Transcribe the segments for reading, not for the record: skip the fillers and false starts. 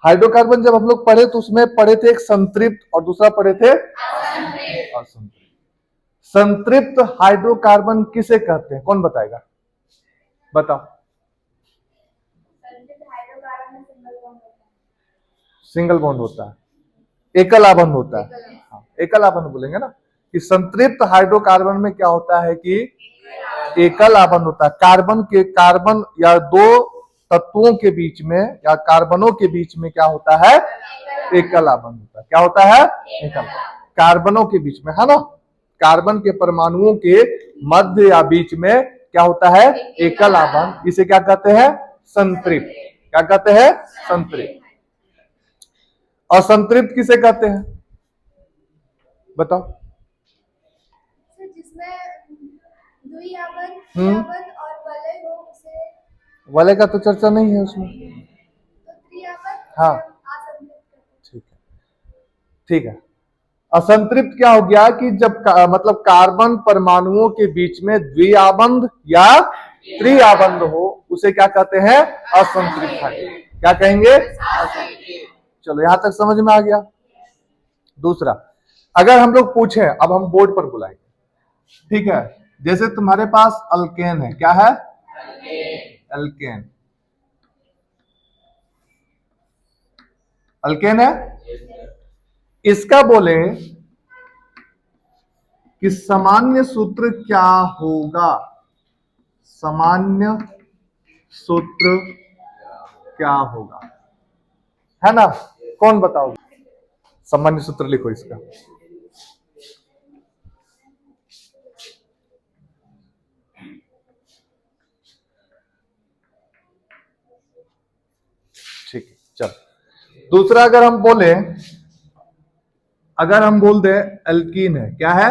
Hydrocarbon जब हम लोग पढ़े तो उसमें पढ़े थे एक संतृप्त और दूसरा पढ़े थे असंतृप्त। संतृप्त हाइड्रोकार्बन किसे कहते हैं, कौन बताएगा, बताओ। सिंगल बॉन्ड होता है, एकल आबंध होता है। हाँ, एकल आबंध बोलेंगे ना कि संतृप्त हाइड्रोकार्बन में क्या होता है कि एकल आबंध होता है। कार्बन या दो तत्वों के बीच में या कार्बनों के बीच में क्या होता है, एकल आबंध होता है। क्या होता है, एकल, कार्बनों के बीच में, है ना, कार्बन के परमाणुओं के मध्य या बीच में क्या होता है, एकल आबंध। इसे क्या कहते हैं, संतृप्त। क्या कहते हैं, संतृप्त। असंतृप्त किसे कहते हैं, बताओ। जिसमें द्विआबंध और वलय हो, उसे वलय का तो चर्चा नहीं है उसमें, तो त्रिआबंध। हाँ असंतृप्त। ठीक है। असंतृप्त क्या हो गया कि जब मतलब कार्बन परमाणुओं के बीच में द्विआबंध या त्रिआबंध हो, उसे क्या कहते हैं, असंतृप्त हाइड्रोकार्बन। क्या कहेंगे, असंतृप्त। चलो यहां तक समझ में आ गया। दूसरा, अगर हम लोग पूछे, अब हम बोर्ड पर बुलाएंगे, ठीक है, जैसे तुम्हारे पास अल्केन है, क्या है, अल्केन, अल्केन है, इसका बोले कि सामान्य सूत्र क्या होगा, सामान्य सूत्र क्या होगा, है ना, कौन बताओ, सामान्य सूत्र लिखो इसका। ठीक है, चल। दूसरा, अगर हम बोल दे एल्कीन है, क्या है,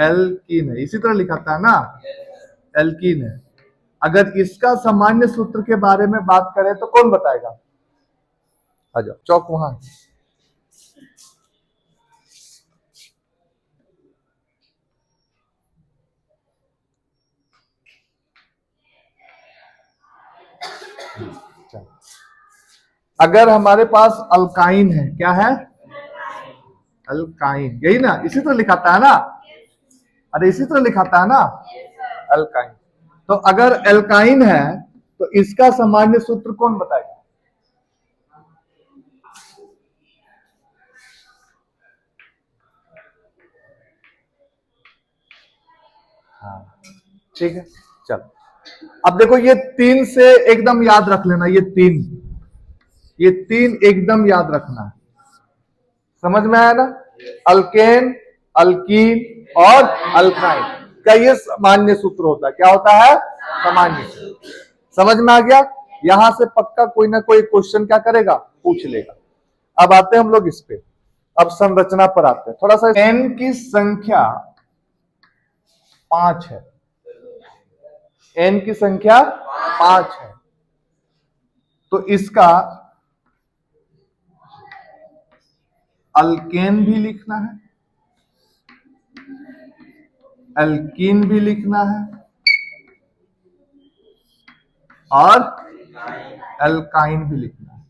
एल्कीन है, इसी तरह लिखाता है ना, एल्कीन है। अगर इसका सामान्य सूत्र के बारे में बात करें तो कौन बताएगा, आ जाओ, चौक वहां है। अगर हमारे पास अल्काइन है, क्या है, अल्काइन, यही ना, इसी तरह लिखाता है ना, अरे इसी तरह लिखाता है ना, अल्काइन। तो अगर एल्काइन है तो इसका सामान्य सूत्र कौन बताएगा, हाँ ठीक है, चल। अब देखो ये तीन से एकदम याद रख लेना, ये तीन एकदम याद रखना, समझ में आया ना, अल्केन, अल्कीन और अल्काइन का ये सामान्य सूत्र होता है। क्या होता है, सामान्य सूत्र। समझ में आ गया। यहां से पक्का कोई ना कोई क्वेश्चन क्या करेगा, पूछ लेगा। अब आते हैं हम लोग इस पे, अब संरचना पर आते हैं थोड़ा सा। एन की संख्या 5 है, एन की संख्या 5 है, तो इसका अल्केन भी लिखना है, एल्कीन भी लिखना है और एल्काइन भी लिखना है।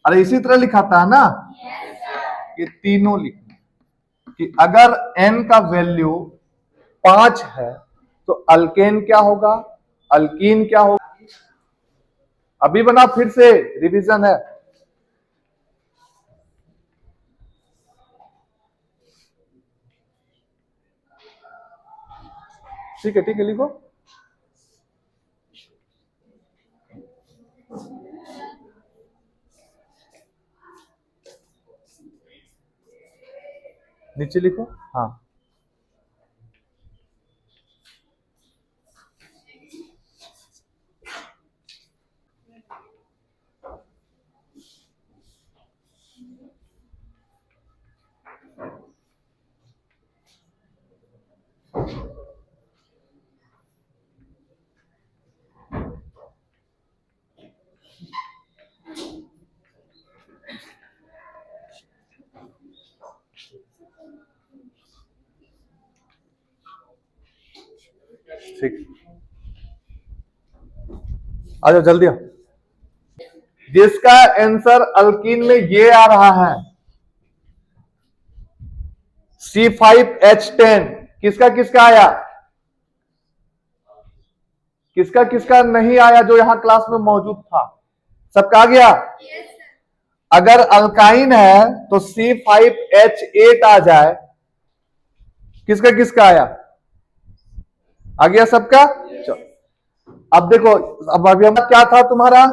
अरे इसी तरह लिखाता है ना, ये तीनों लिखना है कि अगर n का वैल्यू 5 है तो अल्केन क्या होगा, अल्कीन क्या होगा। अभी बना, फिर से रिवीजन है। ठीक है लिखो। नीचे लिखो, हाँ ठीक, आ जाओ जल्दी आओ। जिसका आंसर अल्कीन में ये आ रहा है C5H10, किसका किसका आया, किसका किसका नहीं आया जो यहां क्लास में मौजूद था, सबका आ गया। अगर अल्काइन है तो C5H8 आ जाए, किसका किसका आया, आ गया सबका। चलो अब देखो, अब अभी हम क्या था तुम्हारा,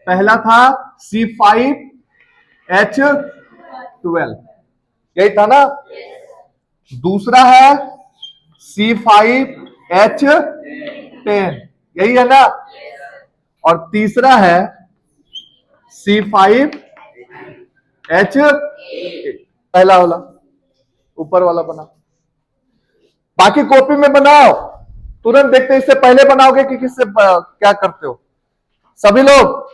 पहला था C5H12, यही था ना। दूसरा है C5H10, यही है ना। और तीसरा है C5H8, पहला वाला ऊपर वाला बना। बाकी कॉपी में बनाओ, तुरंत देखते इससे पहले बनाओगे कि किससे क्या करते हो सभी लोग।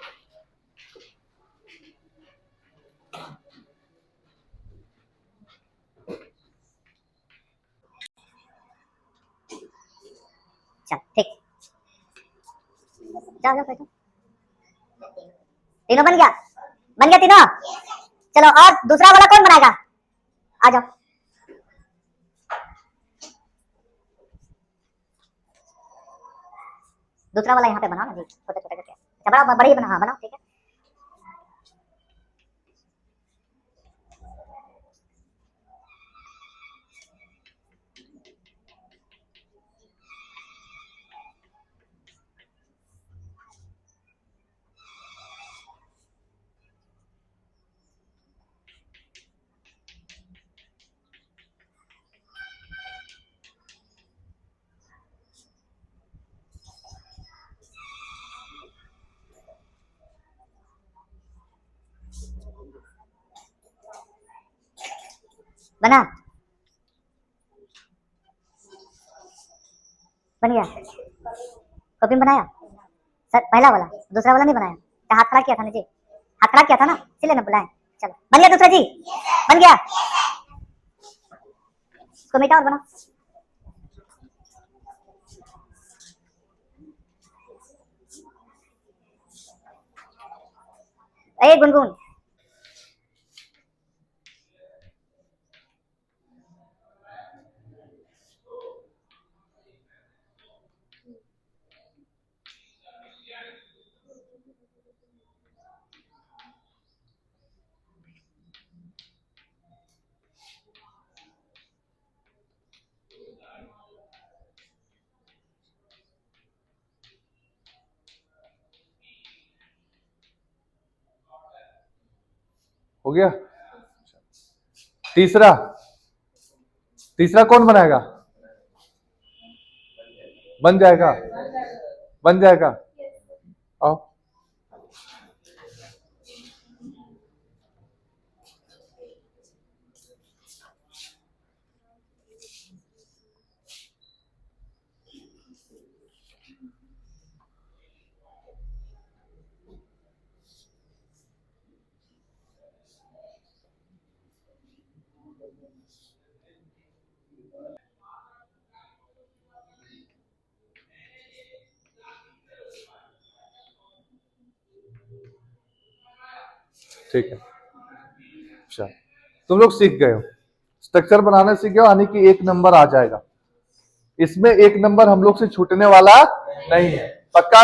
चल ठीक, जाओ जाओ बैठो। तीनों बन गया, बन गया तीनों। चलो और दूसरा वाला कौन बनाएगा, आ जाओ। दूसरा वाला यहाँ पे बनाओ ना जी, छोटे छोटे करके। अच्छा बड़ा बड़ा ही बना, हाँ बनाओ ठीक है। बना, बन गया। कॉपी में बनाया सर, पहला वाला, दूसरा वाला नहीं बनाया। क्या हाथ खड़ा किया था नीचे, हाथ खड़ा किया था ना, इसलिए ना बुलाए। चलो बन गया दूसरा जी, बन गया। इसको मिटा और बनाओ। ए गुनगुन, हो गया। तीसरा, तीसरा कौन बनाएगा, बन जाएगा, बन जाएगा। आओ ठीक है। अच्छा तुम लोग सीख गए हो, स्ट्रक्चर बनाना सीख गए हो, यानी कि 1 नंबर आ जाएगा इसमें। 1 नंबर हम लोग से छूटने वाला नहीं है, पक्का।